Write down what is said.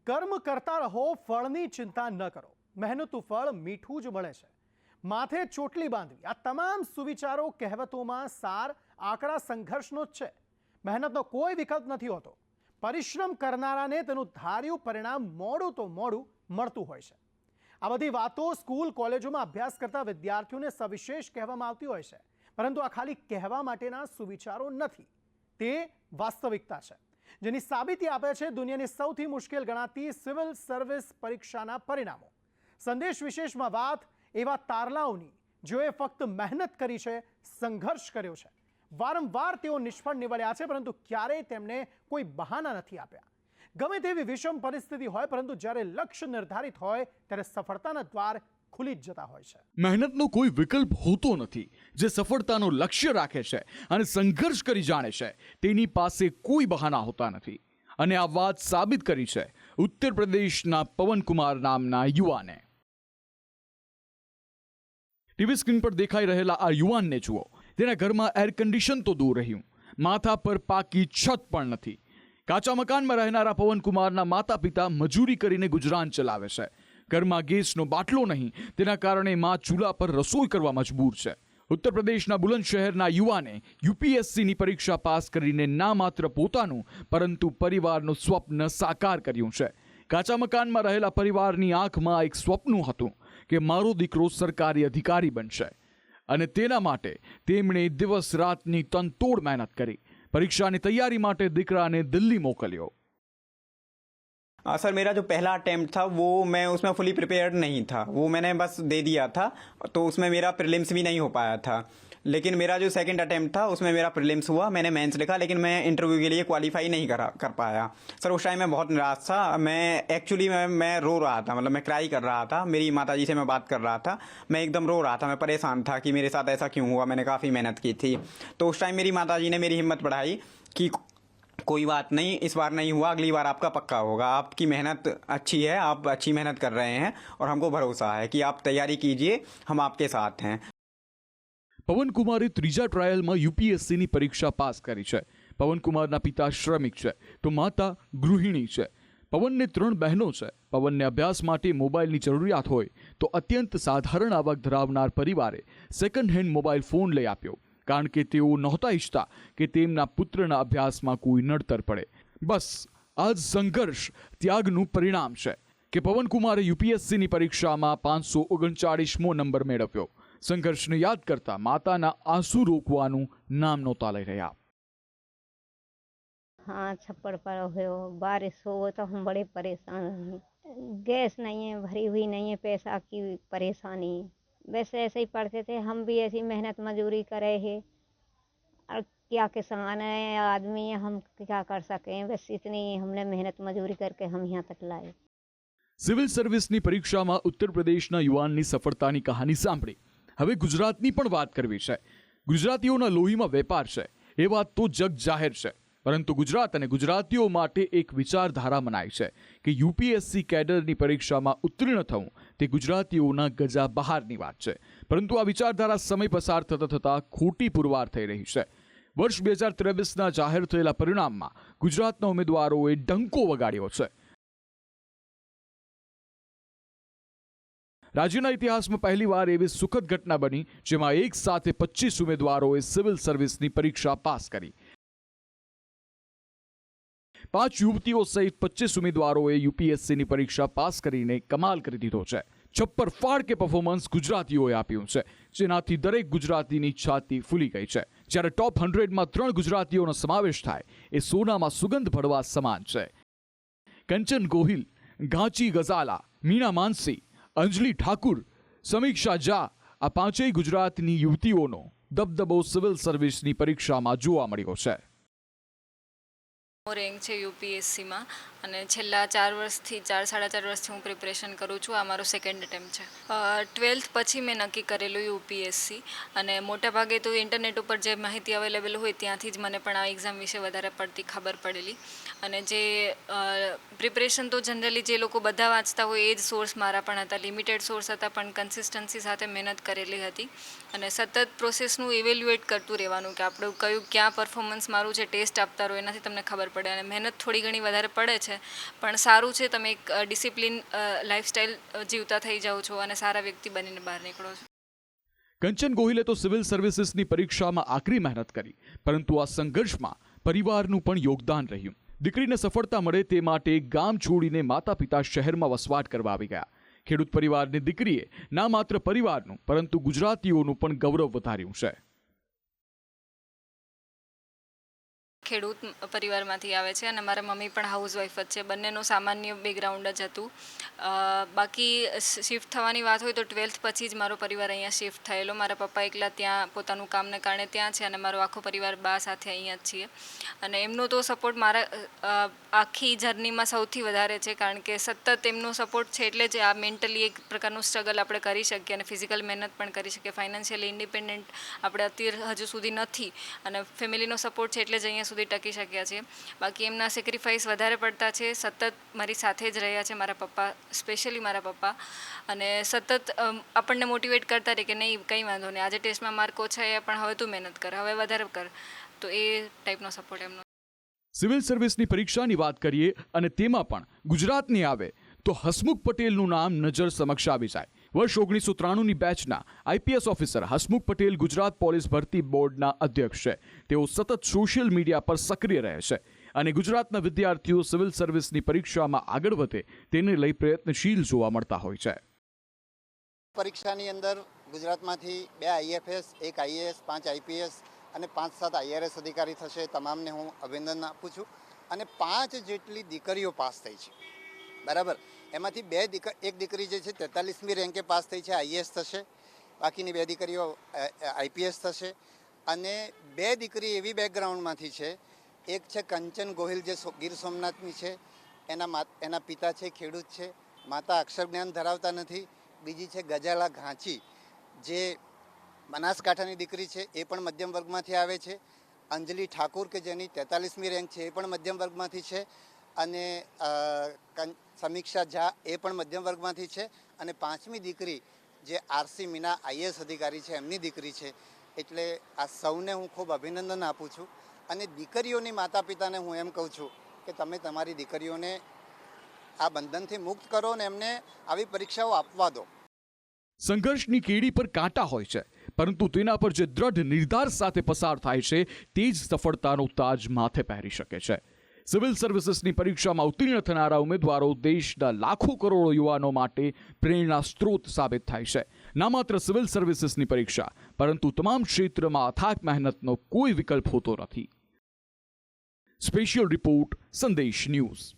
કર્મ કરતા રહો, ફળની ચિંતા ન કરો. મહેનતનું ફળ મીઠું જ મળે છે. માથે ચોટલી બાંધવી, આ તમામ સુવિચારો કહેવતોમાં સાર આકરા સંઘર્ષનો જ છે. મહેનતનો કોઈ વિકલ્પ નથી હોતો. પરિશ્રમ કરનારાને તેનું ધાર્યું પરિણામ મોડું તો મોડું મળતું હોય છે. આ બધી વાતો સ્કૂલ કોલેજોમાં અભ્યાસ કરતા વિદ્યાર્થીઓને સવિશેષ કહેવામાં આવતી હોય છે, પરંતુ આ ખાલી કહેવા માટેના સુવિચારો નથી, તે વાસ્તવિકતા છે, જેની સાબિતી આપે છે દુનિયાની સૌથી મુશ્કેલ ગણાતી સિવિલ સર્વિસ પરીક્ષાના પરિણામો. સંદેશ વિશેષમાં વાત એવા તારલાઓની, જેઓએ ફક્ત મહેનત કરી છે, સંઘર્ષ કર્યો છે. વારંવાર તેઓ નિષ્ફળ નીવડ્યા છે, પરંતુ ક્યારેય તેમને કોઈ બહાના નથી આપ્યા. ગમે તેવી વિષમ પરિસ્થિતિ હોય, પરંતુ જ્યારે લક્ષ્ય નિર્ધારિત હોય ત્યારે સફળતાના દ્વાર ખુલી જ જતા હોય છે. મહેનતનો કોઈ વિકલ્પ હોતો નથી. જે સફળતાનું લક્ષ્ય રાખે છે અને સંઘર્ષ કરી જાણે છે, તેની પાસે કોઈ બહાના હોતા નથી. અને આ વાત સાબિત કરી છે ઉત્તર પ્રદેશના પવનકુમાર નામના યુવાને. ટીવી સ્ક્રીન પર દેખાઈ રહેલા આ યુવાનને જુઓ. તેના ઘરમાં એર કન્ડિશન તો દૂર રહ્યું, માથા પર પાકી છત પણ નથી. કાચા મકાનમાં રહેનારા પવનકુમારના માતા પિતા મજૂરી કરીને ગુજરાન ચલાવે છે. ઘરમાં ગેસનો બાટલો નહીં, તેના કારણે મા ચૂલા પર રસોઈ કરવા મજબૂર છે. ઉત્તર પ્રદેશના બુલંદ શહેરના યુવાને યુપીએસસીની પરીક્ષા પાસ કરીને ના માત્ર પોતાનું પરંતુ પરિવારનું સ્વપ્ન સાકાર કર્યું છે. કાચા મકાનમાં રહેલા પરિવારની આંખમાં એક સ્વપ્ન હતું કે મારો દીકરો સરકારી અધિકારી બનશે, અને તેના માટે તેમણે દિવસ રાતની તનતોડ મહેનત કરી. પરીક્ષાની તૈયારી માટે દીકરાને દિલ્હી મોકલ્યો. सर, मेरा जो पहला अटेम्प्ट था वो मैं उसमें फुली प्रिपेयर्ड नहीं था, वो मैंने बस दे दिया था, तो उसमें मेरा प्रीलिम्स भी नहीं हो पाया था. लेकिन मेरा जो सेकंड अटेम्प्ट था उसमें मेरा प्रीलिम्स हुआ, मैंने मेंस लिखा, लेकिन मैं इंटरव्यू के लिए क्वालिफाई नहीं कर पाया. सर, उस टाइम मैं बहुत निराश था. मैं एक्चुअली मैं रो रहा था, मतलब मैं क्राई कर रहा था. मेरी माताजी से मैं बात कर रहा था, मैं एकदम रो रहा था. मैं परेशान था कि मेरे साथ ऐसा क्यों हुआ, मैंने काफ़ी मेहनत की थी. तो उस टाइम मेरी माताजी ने मेरी हिम्मत बढ़ाई कि कोई बात नहीं, इस बार नहीं हुआ, अगली बार आपका पक्का होगा. आपकी मेहनत अच्छी है, आप अच्छी मेहनत कर रहे हैं और हमको भरोसा है कि आप तैयारी कीजिए, हम आपके साथ हैं. પવનકુમારે ત્રીજા ટ્રાયલમાં યુપીએસસીની પરીક્ષા પાસ કરી છે. પવનકુમારના પિતા શ્રમિક છે તો માતા ગૃહિણી છે. પવનને 3 બહેનો છે. પવનને અભ્યાસ માટે મોબાઈલની જરૂરિયાત હોય તો અત્યંત સાધારણ આવક ધરાવનાર પરિવારે સેકન્ડ હેન્ડ મોબાઈલ ફોન લઈ આપ્યો, કારણ કે તેઓ નહોતા ઈચ્છતા કે તેમના પુત્રના અભ્યાસમાં કોઈ નડતર પડે. બસ આ જ સંઘર્ષ ત્યાગનું પરિણામ છે કે પવનકુમારે યુપીએસસીની પરીક્ષામાં 539મો નંબર મેળવ્યો. સંઘર્ષને યાદ કરતા માતાના આંસુ રોકવાનું નામ નહોતા લઈ રહ્યા. हाँ, छप्पड़ पर हो, बारिश हो तो हम बड़े परेशान हैं. गैस नहीं है, भरी हुई नहीं है, पैसा की परेशानी. वैसे ऐसे ही पढ़ते थे, हम भी ऐसी मेहनत मजदूरी करे हैं. और क्या किसान है, आदमी है, हम क्या कर सकें. बस इतनी हमने मेहनत मजदूरी करके हम यहाँ तक लाए. સિવિલ સર્વિસની પરીક્ષામાં ઉત્તર પ્રદેશના યુવાનની સફળતાની કહાની સાંભળી. હવે ગુજરાતની પણ વાત કરવી છે. ગુજરાતીઓના લોહીમાં વેપાર છે, એ વાત તો જગ જાહેર છે. પરંતુ ગુજરાત અને ગુજરાતીઓ માટે એક વિચારધારા મનાય છે કે યુપીએસસી કેડરની પરીક્ષામાં ઉત્તીર્ણ થવું તે ગુજરાતીઓના ગજા બહારની વાત છે. પરંતુ આ વિચારધારા સમય પસાર થતાં થતાં ખોટી પુરવાર થઈ રહી છે. વર્ષ 2023ના જાહેર થયેલા પરિણામમાં ગુજરાતના ઉમેદવારોએ ડંકો વગાડ્યો છે. રાજ્યના ઇતિહાસમાં પહેલીવાર એવી સુખદ ઘટના બની જેમાં એક સાથે 25 ઉમેદવારોએ સિવિલ સર્વિસની પરીક્ષા પાસ કરી. 5 યુવતીઓ સહિત 25 ઉમેદવારોએ યુપીએસસીની પરીક્ષા પાસ કરીને કમાલ કરી દીધો છે. છપ્પર ફાડ કે પરફોર્મન્સ ગુજરાતીઓએ આપ્યું છે, જેનાથી દરેક ગુજરાતીની છાતી ફૂલી ગઈ છે. જ્યારે ટોપ 100માં 3 ગુજરાતીઓનો સમાવેશ થાય એ સોનામાં સુગંધ ભળવા સમાન છે. કંચન ગોહિલ, ઘાંચી ગઝાલા, મીના માનસી, અંજલિ ઠાકુર, સમીક્ષા ઝા, આ 5 ગુજરાતની યુવતીઓનો દબદબો સિવિલ સર્વિસની પરીક્ષામાં જોવા મળ્યો છે. રેન્ક છે યુપીએસસીમાં, અને છેલ્લા 4 વર્ષથી 4-4.5 વર્ષથી હું પ્રિપરેશન કરું છું. આ મારો સેકન્ડ એટેમ્પ્ટ છે. 12th પછી મેં નક્કી કરેલું યુપીએસસી, અને મોટાભાગે તો ઇન્ટરનેટ ઉપર જે માહિતી અવેલેબલ હોય ત્યાંથી જ મને પણ આ એક્ઝામ વિશે વધારે પડતી ખબર પડેલી. અને જે પ્રિપરેશન તો જનરલી જે લોકો બધા વાંચતા હોય એ જ સોર્સ મારા પણ હતા. લિમિટેડ સોર્સ હતા, પણ કન્સિસ્ટન્સી સાથે મહેનત કરેલી હતી. અને સતત પ્રોસેસનું ઇવેલ્યુએટ કરતું રહેવાનું કે આપણું ક્યાં પરફોર્મન્સ મારું છે, ટેસ્ટ આપતા રહો, એનાથી તમને ખબર પડે. અને મહેનત થોડી ઘણી વધારે પડે છે છે, પણ સારું છે, તમે એક ડિસિપ્લિન લાઈફસ્ટાઈલ જીવતા થઈ જાઓ છો અને સારા વ્યક્તિ બનીને બહાર નીકળો છો. કંચન ગોહિલે તો સિવિલ સર્વિસીસની પરીક્ષામાં આકરી મહેનત કરી, પરંતુ આ સંઘર્ષમાં પરિવારનું પણ યોગદાન રહ્યું. દીકરીને સફળતા મળે તે માટે ગામ છોડીને માતા પિતા શહેરમાં વસવાટ કરવા આવી ગયા. ખેડૂત પરિવારની દીકરીએ ના માત્ર પરિવારનું પરંતુ ગુજરાતીઓનું પણ ગૌરવ વધાર્યું છે. ખેડૂત પરિવારમાંથી આવે છે અને મારા મમ્મી પણ હાઉસવાઈફ જ છે. બંનેનું સામાન્ય બેકગ્રાઉન્ડ જ હતું. બાકી શિફ્ટ થવાની વાત હોય તો 12th પછી જ મારો પરિવાર અહીંયા શિફ્ટ થયેલો. મારા પપ્પા એકલા ત્યાં પોતાનું કામને કારણે ત્યાં છે અને મારો આખો પરિવાર બા સાથે અહીંયા જ છીએ. અને એમનો તો સપોર્ટ મારા આખી જર્નીમાં સૌથી વધારે છે, કારણ કે સતત એમનો સપોર્ટ છે એટલે જ આ મેન્ટલી એક પ્રકારનું સ્ટ્રગલ આપણે કરી શકીએ અને ફિઝિકલ મહેનત પણ કરી શકીએ. ફાઇનાન્શિયલી ઇન્ડિપેન્ડન્ટ આપણે અત્યારે હજુ સુધી નથી અને ફેમિલીનો સપોર્ટ છે એટલે જ અહીંયા સુધી ટકી શક્યા છીએ. બાકી એમના સેક્રિફાઈસ વધારે પડતા છે. સતત મારી સાથે જ રહ્યા છે મારા પપ્પા, સ્પેશિયલી મારા પપ્પા, અને સતત આપણને મોટિવેટ કરતા રહે કે નહીં કંઈ વાંધો નહીં, આજે ટેસ્ટમાં માર્ક ઓછા આવ્યા પણ હવે તું મહેનત કર, હવે વધારે કર. તો એ ટાઈપનો સપોર્ટ એમનો. સિવિલ સર્વિસની પરીક્ષાની વાત કરીએ અને તેમાં પણ ગુજરાતની આવે તો હસમુખ પટેલનું નામ નજર સમક્ષ આવી જાય. વર્ષ 1993ની બેચના IPS officer Hasmukh Patel Gujarat police ભરતી બોર્ડના અધ્યક્ષ છે. તેઓ સતત સોશિયલ મીડિયા પર સક્રિય રહે છે અને ગુજરાતના વિદ્યાર્થીઓ સિવિલ સર્વિસની પરીક્ષામાં આગળ વધે તેને લઈ પ્રયત્નશીલ જોવા મળતા હોય છે. પરીક્ષાની અંદર ગુજરાતમાંથી 2 આઈએફએસ, 1 આઈએએસ, 5 આઈપીએસ અને 5-7 આઈઆરએસ અધિકારી થશે. તમામને હું અભિનંદન આપું છું. અને 5 જેટલી દીકરીઓ પાસ થઈ છે, બરાબર. એમાંથી એક દીકરી જે છે 43મી રેન્કે પાસ થઈ છે, આઈએએસ થશે. બાકીની 2 દીકરીઓ આઈપીએસ થશે. અને 2 દીકરી એવી બેકગ્રાઉન્ડમાંથી છે. એક છે કંચન ગોહિલ જે ગીર સોમનાથની છે, એના પિતા છે ખેડૂત છે, માતા અક્ષર જ્ઞાન ધરાવતા નથી. બીજી છે ગજાલા ઘાંચી જે બનાસકાંઠાની દીકરી છે, એ પણ મધ્યમ વર્ગમાંથી આવે છે. અંજલિ ઠાકુર કે જેની 43મી રેન્ક છે, એ પણ મધ્યમ વર્ગમાંથી છે. અને સમીક્ષા ઝા એ પણ મધ્યમ વર્ગમાંથી છે. અને 5મી દીકરી જે આરસી મીના આઈએએસ અધિકારી છે, એમની દીકરી છે. એટલે આ સૌને હું ખૂબ અભિનંદન આપું છું. અને દીકરીઓની માતા પિતાને હું એમ કહું છું કે તમે તમારી દીકરીઓને આ બંધનથી મુક્ત કરો અને એમને આવી પરીક્ષાઓ આપવા દો. સંઘર્ષની કેડી પર કાંટા હોય છે, પરંતુ તેના પર જે દ્રઢ નિર્ધાર સાથે પસાર થાય છે તે જ સફળતાનો તાજ માથે પહેરી શકે છે. સિવિલ સર્વિસીસની પરીક્ષામાં ઉત્તીર્ણ થનારા ઉમેદવારો દેશના લાખો કરોડો યુવાનો માટે પ્રેરણા સ્ત્રોત સાબિત થાય છે. ના માત્ર સિવિલ સર્વિસીસની પરીક્ષા પરંતુ તમામ ક્ષેત્રમાં અથાગ મહેનતનો કોઈ વિકલ્પ હોતો નથી. સ્પેશિયલ રિપોર્ટ, સંદેશ ન્યૂઝ.